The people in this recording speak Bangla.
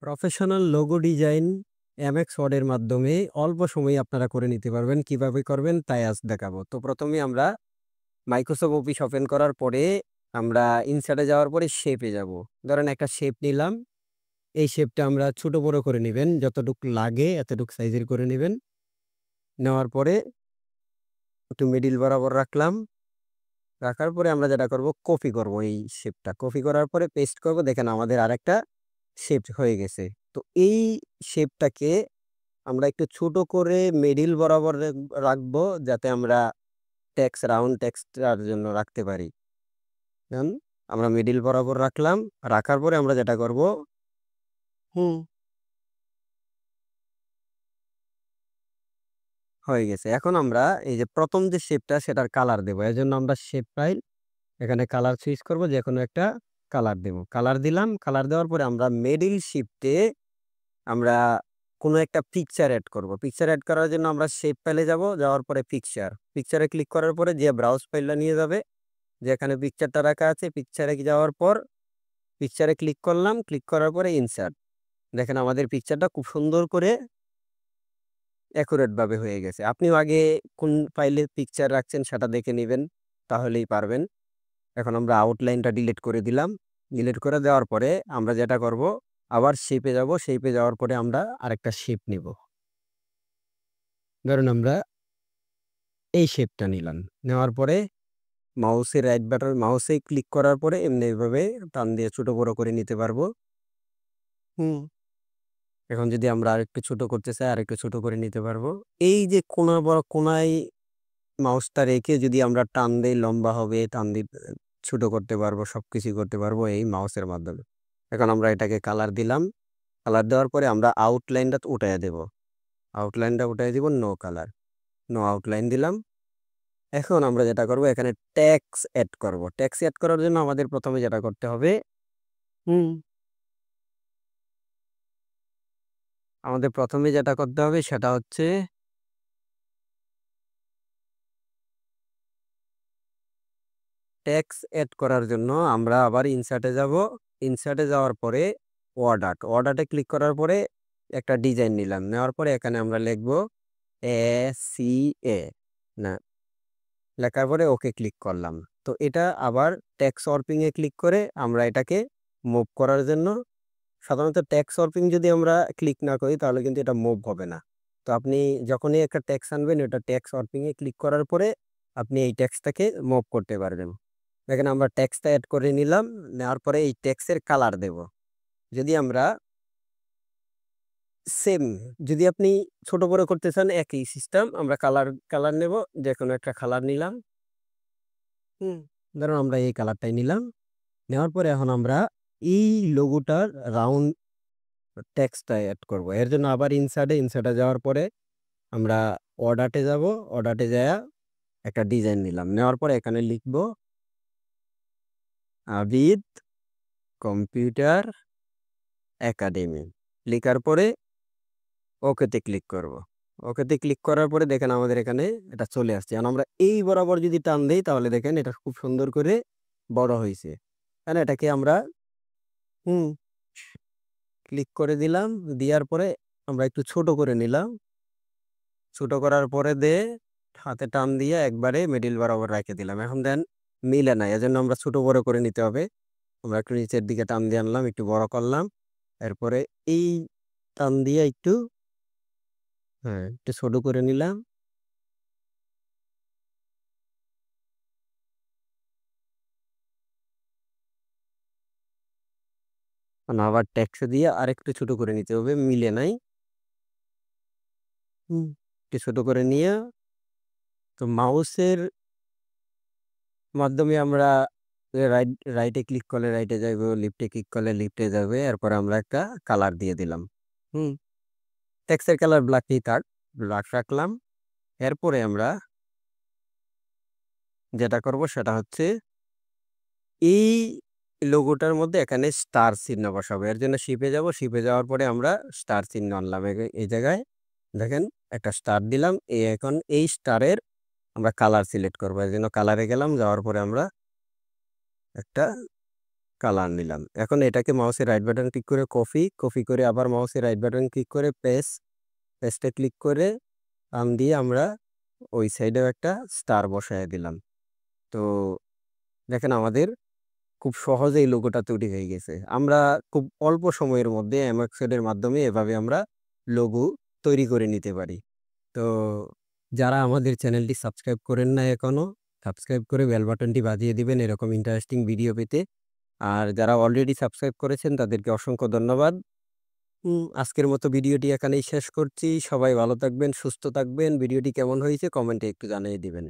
প্রফেশনাল লোগো ডিজাইন এমএক্স ওয়ার্ডের মাধ্যমে অল্প সময়ে আপনারা করে নিতে পারবেন। কিভাবে করবেন তাই আজ দেখাবো। তো প্রথমে আমরা মাইক্রোসফট অফিস ওপেন করার পরে আমরা ইনসার্টে যাওয়ার পরে শেপে যাব। ধরেন একটা শেপ নিলাম। এই শেপটা আমরা ছোট বড় করে নিবেন। যতটুক লাগে এতটুক সাইজের করে নিবেন। নেওয়ার পরে একটু মিডিল বরাবর রাখলাম। রাখার পরে আমরা যেটা করব কপি করব এই শেপটা। কপি করার পরে পেস্ট করব। দেখেন আমাদের আরেকটা শেপ হয়ে গেছে। তো এই শেপটাকে আমরা একটু ছোট করে মিডিল বরাবর রাখবো যাতে আমরা রাউন্ড টেক্সটার জন্য রাখতে পারি। দেন আমরা মিডিল বরাবর রাখলাম। রাখার পরে আমরা যেটা করব হুম হয়ে গেছে। এখন আমরা এই যে প্রথম যে শেপটা সেটার কালার দেবো। এজন্য আমরা শেপ ফাইল এখানে কালার সুইচ করব, যেকোনো একটা কালার দেব। কালার দিলাম। কালার দেওয়ার পরে আমরা মিডিল শিফটে আমরা কোনো একটা পিকচার এড করব। পিকচার এড করার জন্য আমরা শেপ ফাইলে যাব। যাওয়ার পরে পিকচারে ক্লিক করার পরে যে ব্রাউজ ফাইলটা নিয়ে যাবে, যেখানে পিকচারটা রাখা আছে পিকচারে যাওয়ার পর পিকচারে ক্লিক করলাম। ক্লিক করার পরে ইনসার্ট। দেখেন আমাদের পিকচারটা খুব সুন্দর করে অ্যাকুরেট ভাবে হয়ে গেছে। আপনিও আগে কোন ফাইলে পিকচার রাখছেন সেটা দেখে নেবেন, তাহলেই পারবেন। এখন আমরা আউটলাইনটা ডিলিট করে দিলাম। ডিলিট করে দেওয়ার পরে আমরা যেটা করব আবার শেপে যাব। শেপে যাওয়ার পরে আমরা আরেকটা শেপ নিব। ধরুন আমরা এই শেপটা নিলাম। নেওয়ার পরে মাউসে ক্লিক করার পরে এমনি এভাবে টান দিয়ে ছোট বড় করে নিতে পারবো। হুম এখন যদি আমরা আরেকটু ছোট করতে চাই আরেকটু ছোট করে নিতে পারবো। এই যে কোনায় মাউসটা রেখে যদি আমরা টান দেই লম্বা হবে, টান দিয়ে ছোট করতে পারবো, সবকিছু করতে পারবো এই মাউসের মাধ্যমে। এখন আমরা এটাকে কালার দিলাম। কালার দেওয়ার পরে আমরা আউটলাইনটা উঠাইয়া দেব। আউটলাইনটা উঠাই দিব নো আউটলাইন দিলাম। এখন আমরা যেটা করব এখানে ট্যাক্স অ্যাড করব। ট্যাক্স অ্যাড করার জন্য আমাদের প্রথমে যেটা করতে হবে হুম আমাদের প্রথমে যেটা করতে হবে সেটা হচ্ছে ট্যাক্স অ্যাড করার জন্য আমরা আবার ইনসার্টে যাব। ইনসার্টে যাওয়ার পরে ওয়ার্ড আর্টে ক্লিক করার পরে একটা ডিজাইন নিলাম। নেওয়ার পরে এখানে আমরা লিখব এ না, লেখার পরে ওকে ক্লিক করলাম। তো এটা আবার ট্যাক্স ওয়ার্পিং এ ক্লিক করে আমরা এটাকে মুভ করার জন্য, সাধারণত ট্যাক্স ওয়ার্পিং যদি আমরা ক্লিক না করি তাহলে কিন্তু এটা মুভ হবে না। তো আপনি যখনই একটা ট্যাক্স আনবেন এটা ট্যাক্স ওয়ার্পিং এ ক্লিক করার পরে আপনি এই ট্যাক্সটাকে মুভ করতে পারবেন। দেখেন আমরা ট্যাক্সটা অ্যাড করে নিলাম। নেওয়ার পরে এই ট্যাক্সের কালার দেব। যদি আমরা সেম যদি আপনি ছোট বড় করতে চান একই সিস্টেম, আমরা কালার নেব। যে কোনো একটা কালার নিলাম। হুম ধরুন আমরা এই কালারটাই নিলাম। নেওয়ার পরে এখন আমরা এই লোগোটার রাউন্ড টেক্সটটা অ্যাড করব। এর জন্য আবার ইনসার্টে যাওয়ার পরে আমরা অর্ডারটে যাব। অর্ডারটে যায়া একটা ডিজাইন নিলাম। নেওয়ার পরে এখানে লিখব আবিদ কম্পিউটার একাডেমি। লিখার পরে ওকেতে ক্লিক করব। ওকেতে ক্লিক করার পরে দেখেন আমাদের এখানে এটা চলে আসছে। আর আমরা এই বরাবর যদি টান দেই তাহলে দেখেন এটা খুব সুন্দর করে বড় হয়েছে। তাহলে এটাকে আমরা হুম ক্লিক করে দিলাম। দেওয়ার পরে আমরা একটু ছোট করে নিলাম। ছোট করার পরে হাতে টান দিয়ে একবারে মিডিল বরাবর রেখে দিলাম। এখন দেন মিলে নাই, এজন্য আমরা ছোট বড় করে নিতে হবে। আমরা একটু নিচের দিকে টান দিয়ে আনলাম, একটু বড় করলাম। এরপরে এই টান দিয়ে একটু একটু ছোট করে নিলাম। আবার ট্যাক্স দিয়ে আরেকটু ছোট করে নিতে হবে, মিলে নাই। একটু ছোট করে নিয়ে তো মাউসের মাধ্যমে আমরা রাইটে ক্লিক করলে রাইটে যাইব, লিফটে ক্লিক করলে লিফটে যাবে। এরপর আমরা একটা কালার দিয়ে দিলাম। হুম টেক্সটের কালার ব্ল্যাকই থাক, ব্ল্যাক রাখলাম। এরপরে আমরা যেটা করব সেটা হচ্ছে এই লোগোটার মধ্যে এখানে স্টার চিহ্ন বসাবো। এর জন্য শিপে যাব। শিপে যাওয়ার পরে আমরা স্টার চিহ্ন আনলাম। এই জায়গায় দেখেন একটা স্টার দিলাম। এখন এই স্টারের আমরা কালার সিলেক্ট করবো। এর জন্য কালারে গেলাম। যাওয়ার পরে আমরা একটা কালার নিলাম। এখন এটাকে মাউসের রাইট বাটন ক্লিক করে কপি করে আবার মাউসের রাইট বাটন ক্লিক করে পেস্টে ক্লিক করে দিয়ে আমরা ওই সাইডেও একটা স্টার বসায় দিলাম। তো দেখেন আমাদের খুব সহজেই লোগোটা তৈরি হয়ে গেছে। আমরা খুব অল্প সময়ের মধ্যে MX এর মাধ্যমে এভাবে আমরা লোগো তৈরি করে নিতে পারি। তো যারা আমাদের চ্যানেলটি সাবস্ক্রাইব করেন না এখনো, সাবস্ক্রাইব করে বেল বাটনটি বাজিয়ে দিবেন এরকম ইন্টারেস্টিং ভিডিও পেতে। আর যারা অলরেডি সাবস্ক্রাইব করেছেন তাদেরকে অসংখ্য ধন্যবাদ। আজকের মতো ভিডিওটি এখানেই শেষ করছি। সবাই ভালো থাকবেন, সুস্থ থাকবেন। ভিডিওটি কেমন হয়েছে কমেন্টে একটু জানিয়ে দিবেন।